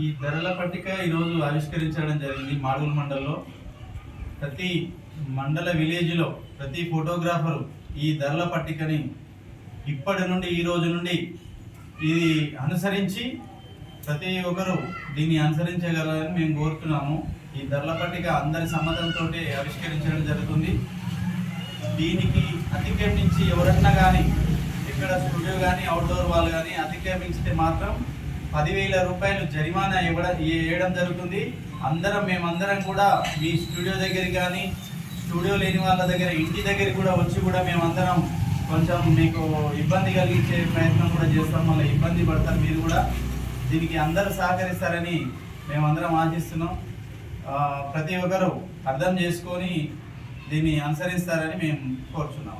ఈ ధరల పట్టిక ఈరోజు ఆవిష్కరించడం జరిగింది. మాడుగుల మండలంలో ప్రతి మండల విలేజ్లో ప్రతి ఫోటోగ్రాఫరు ఈ ధరల పట్టికని ఇప్పటి నుండి ఈ రోజు నుండి ఇది అనుసరించి ప్రతి ఒక్కరు దీన్ని అనుసరించగలరని మేము కోరుతున్నాము. ఈ ధరల పట్టిక అందరి సమ్మతంతో ఆవిష్కరించడం జరుగుతుంది. దీనికి అతిక్రమించి ఎవరన్నా కానీ ఇక్కడ స్టూడియో కానీ అవుట్డోర్ వాళ్ళు కానీ అతిక్రమించితే మాత్రం 10,000 రూపాయలు జరిమానా వేయడం జరుగుతుంది. మేమందరం కూడా మీ స్టూడియో దగ్గరికి కానీ స్టూడియో లేని వాళ్ళ దగ్గర ఇంటి దగ్గరికి కూడా వచ్చి కూడా మేమందరం కొంచెం మీకు ఇబ్బంది కలిగించే ప్రయత్నం కూడా చేస్తాం. మళ్ళీ ఇబ్బంది పడతారు మీరు కూడా. దీనికి అందరూ సహకరిస్తారని మేమందరం ఆశిస్తున్నాం. ప్రతి ఒక్కరు అర్థం చేసుకొని దీన్ని అనుసరిస్తారని మేము కోరుచున్నాం.